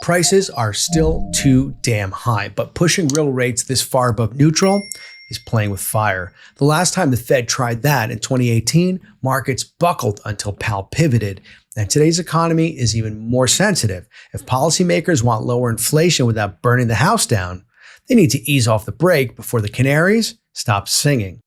Prices are still too damn high, but pushing real rates this far above neutral is playing with fire. The last time the Fed tried that in 2018, markets buckled until Powell pivoted. And today's economy is even more sensitive. If policymakers want lower inflation without burning the house down, they need to ease off the brake before the canaries stop singing.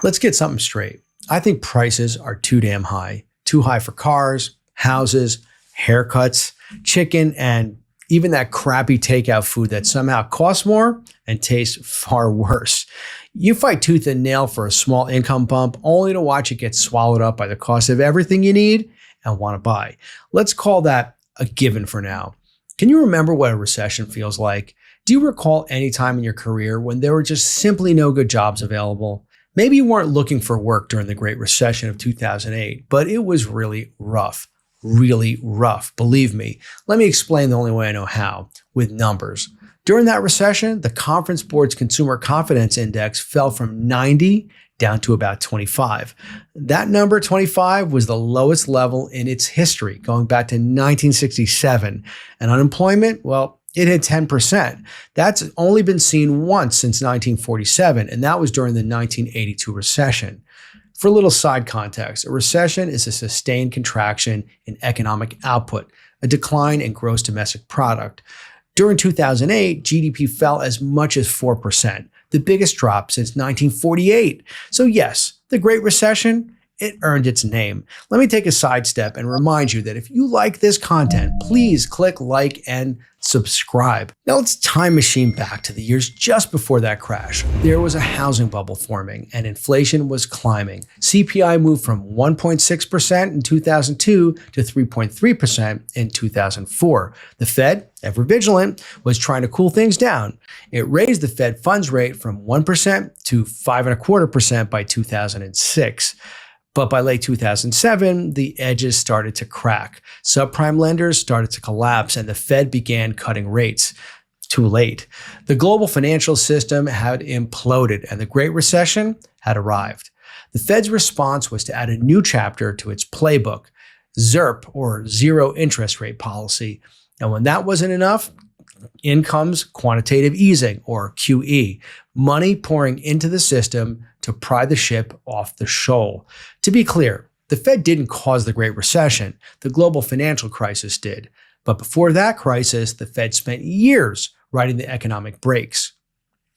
Let's get something straight. I think prices are too damn high. Too high for cars, houses, haircuts, chicken, and even that crappy takeout food that somehow costs more and tastes far worse. You fight tooth and nail for a small income bump only to watch it get swallowed up by the cost of everything you need and want to buy. Let's call that a given for now. Can you remember what a recession feels like? Do you recall any time in your career when there were just simply no good jobs available? Maybe you weren't looking for work during the Great Recession of 2008, but it was really rough. Really rough. Believe me. Let me explain the only way I know how, with numbers. During that recession, the Conference Board's Consumer Confidence Index fell from 90 down to about 25. That number, 25, was the lowest level in its history, going back to 1967. And unemployment, well, it hit 10%. That's only been seen once since 1947, and that was during the 1982 recession. For a little side context, a recession is a sustained contraction in economic output, a decline in gross domestic product. During 2008, GDP fell as much as 4%, the biggest drop since 1948. So yes, the Great Recession, it earned its name. Let me take a sidestep and remind you that if you like this content, please click like and subscribe. Now let's time machine back to the years just before that crash. There was a housing bubble forming and inflation was climbing. CPI moved from 1.6% in 2002 to 3.3% in 2004. The Fed, ever vigilant, was trying to cool things down. It raised the Fed funds rate from 1% to 5.25% by 2006. But by late 2007, the edges started to crack. Subprime lenders started to collapse and the Fed began cutting rates. Too late. The global financial system had imploded and the Great Recession had arrived. The Fed's response was to add a new chapter to its playbook, ZIRP, or zero interest rate policy. And when that wasn't enough, in comes quantitative easing, or QE, money pouring into the system to pry the ship off the shoal. To be clear, the Fed didn't cause the Great Recession. The global financial crisis did. But before that crisis, the Fed spent years riding the economic brakes.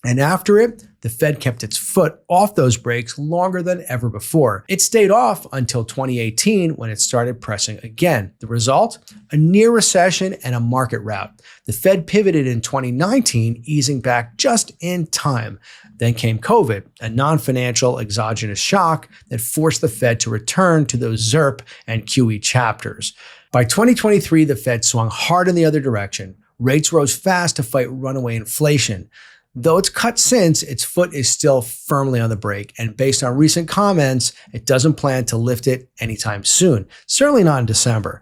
And after it, the Fed kept its foot off those brakes longer than ever before. It stayed off until 2018 when it started pressing again. The result? A near recession and a market rout. The Fed pivoted in 2019, easing back just in time. Then came COVID, a non-financial exogenous shock that forced the Fed to return to those ZIRP and QE chapters. By 2023, the Fed swung hard in the other direction. Rates rose fast to fight runaway inflation. Though it's cut since, its foot is still firmly on the brake, and based on recent comments, it doesn't plan to lift it anytime soon, certainly not in December.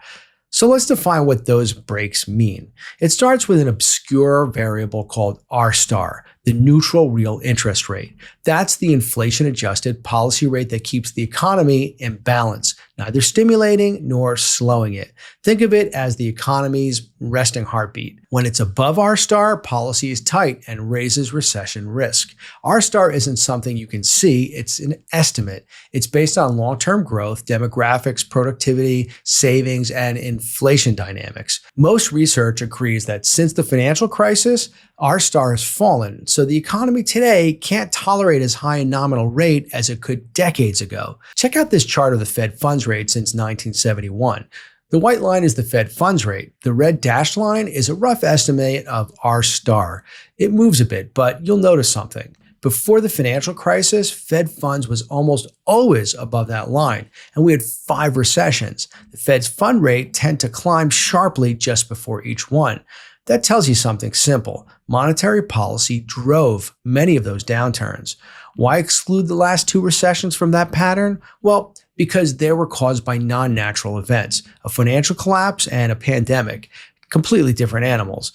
So let's define what those brakes mean. It starts with an obscure variable called R star, the neutral real interest rate. That's the inflation-adjusted policy rate that keeps the economy in balance, neither stimulating nor slowing it. Think of it as the economy's resting heartbeat. When it's above R star, policy is tight and raises recession risk. R star isn't something you can see, it's an estimate. It's based on long-term growth, demographics, productivity, savings, and inflation dynamics. Most research agrees that since the financial crisis, R star has fallen, so the economy today can't tolerate as high a nominal rate as it could decades ago. Check out this chart of the Fed funds rate since 1971. The white line is the Fed funds rate. The red dashed line is a rough estimate of R star. It moves a bit, but you'll notice something. Before the financial crisis, Fed funds was almost always above that line, and we had 5 recessions. The Fed's fund rate tended to climb sharply just before each one. That tells you something simple. Monetary policy drove many of those downturns. Why exclude the last 2 recessions from that pattern? Well, because they were caused by non-natural events, a financial collapse and a pandemic, completely different animals.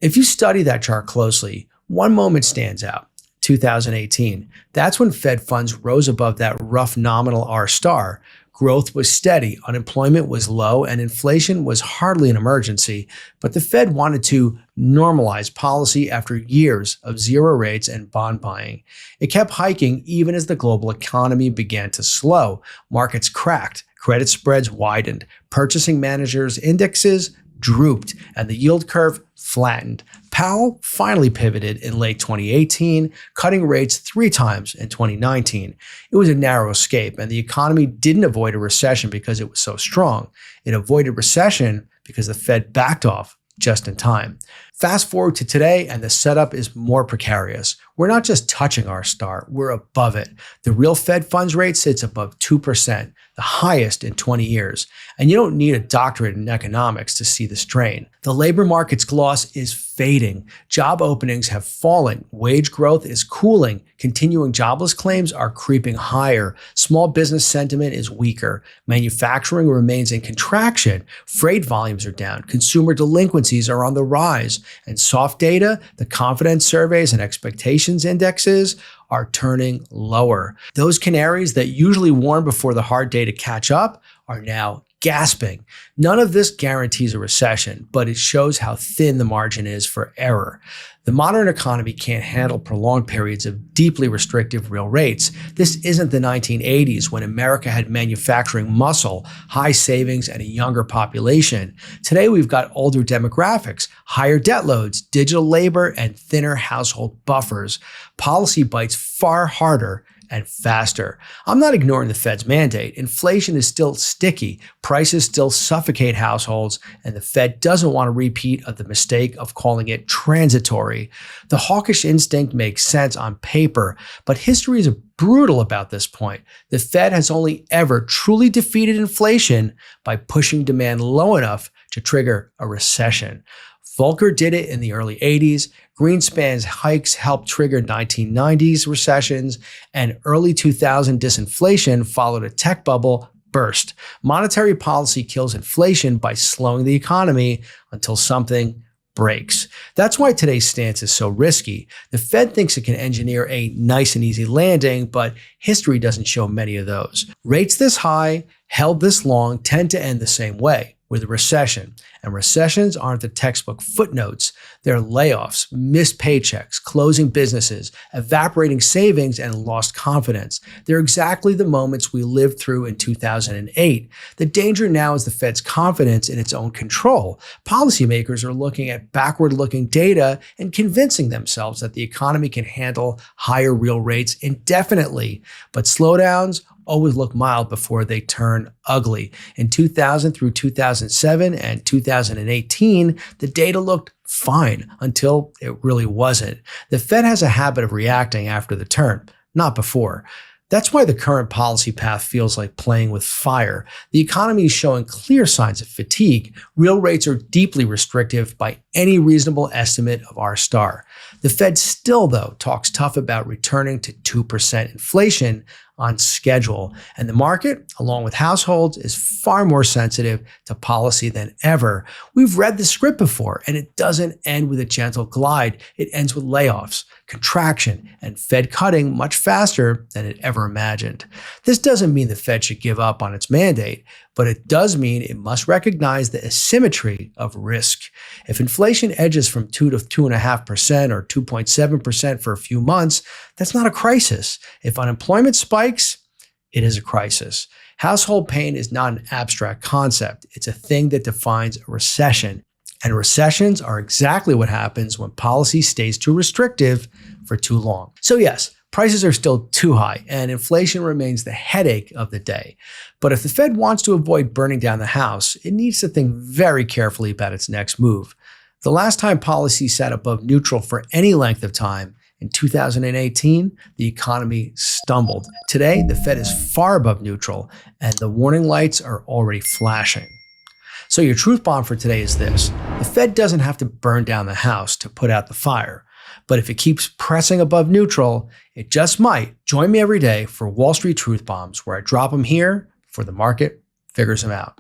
If you study that chart closely, one moment stands out, 2018. That's when Fed funds rose above that rough nominal R star. Growth was steady, unemployment was low, and inflation was hardly an emergency, but the Fed wanted to normalize policy after years of zero rates and bond buying. It kept hiking even as the global economy began to slow. Markets cracked, credit spreads widened, purchasing managers' indexes drooped, and the yield curve flattened. Powell finally pivoted in late 2018, cutting rates 3 times in 2019. It was a narrow escape, and the economy didn't avoid a recession because it was so strong. It avoided recession because the Fed backed off just in time. Fast forward to today, and the setup is more precarious. We're not just touching our star, we're above it. The real Fed funds rate sits above 2%, the highest in 20 years. And you don't need a doctorate in economics to see the strain. The labor market's gloss is fading. Job openings have fallen. Wage growth is cooling. Continuing jobless claims are creeping higher. Small business sentiment is weaker. Manufacturing remains in contraction. Freight volumes are down. Consumer delinquencies are on the rise. And soft data, the confidence surveys and expectations indexes, are turning lower. Those canaries that usually warn before the hard data catch up are now gasping. None of this guarantees a recession, but it shows how thin the margin is for error. The modern economy can't handle prolonged periods of deeply restrictive real rates. This isn't the 1980s when America had manufacturing muscle, high savings, and a younger population. Today we've got older demographics, higher debt loads, digital labor, and thinner household buffers. Policy bites far harder and faster. I'm not ignoring the Fed's mandate. Inflation is still sticky, prices still suffocate households, and the Fed doesn't want a repeat of the mistake of calling it transitory. The hawkish instinct makes sense on paper, but history is brutal about this point. The Fed has only ever truly defeated inflation by pushing demand low enough to trigger a recession. Volcker did it in the early 80s. Greenspan's hikes helped trigger 1990s recessions, and early 2000 disinflation followed a tech bubble burst. Monetary policy kills inflation by slowing the economy until something breaks. That's why today's stance is so risky. The Fed thinks it can engineer a nice and easy landing, but history doesn't show many of those. Rates this high, held this long, tend to end the same way, with a recession. And recessions aren't the textbook footnotes. They're layoffs, missed paychecks, closing businesses, evaporating savings, and lost confidence. They're exactly the moments we lived through in 2008. The danger now is the Fed's confidence in its own control. Policymakers are looking at backward-looking data and convincing themselves that the economy can handle higher real rates indefinitely. But slowdowns always look mild before they turn ugly. In 2000 through 2007 and 2018, the data looked fine until it really wasn't. The Fed has a habit of reacting after the turn, not before. That's why the current policy path feels like playing with fire. The economy is showing clear signs of fatigue. Real rates are deeply restrictive by any reasonable estimate of R star. The Fed still, though, talks tough about returning to 2% inflation on schedule. And the market, along with households, is far more sensitive to policy than ever. We've read the script before, and it doesn't end with a gentle glide. It ends with layoffs, contraction, and Fed cutting much faster than it ever imagined. This doesn't mean the Fed should give up on its mandate, but it does mean it must recognize the asymmetry of risk. If inflation edges from 2 to 2.5% or 2.7% for a few months, that's not a crisis. If unemployment spikes, it is a crisis. Household pain is not an abstract concept. It's a thing that defines a recession. And recessions are exactly what happens when policy stays too restrictive for too long. So yes, prices are still too high and inflation remains the headache of the day. But if the Fed wants to avoid burning down the house, it needs to think very carefully about its next move. The last time policy sat above neutral for any length of time, in 2018, the economy stumbled. Today, the Fed is far above neutral and the warning lights are already flashing. So your truth bomb for today is this: the Fed doesn't have to burn down the house to put out the fire. But if it keeps pressing above neutral, it just might. Join me every day for Wall Street Truth Bombs, where I drop them here before the market figures them out.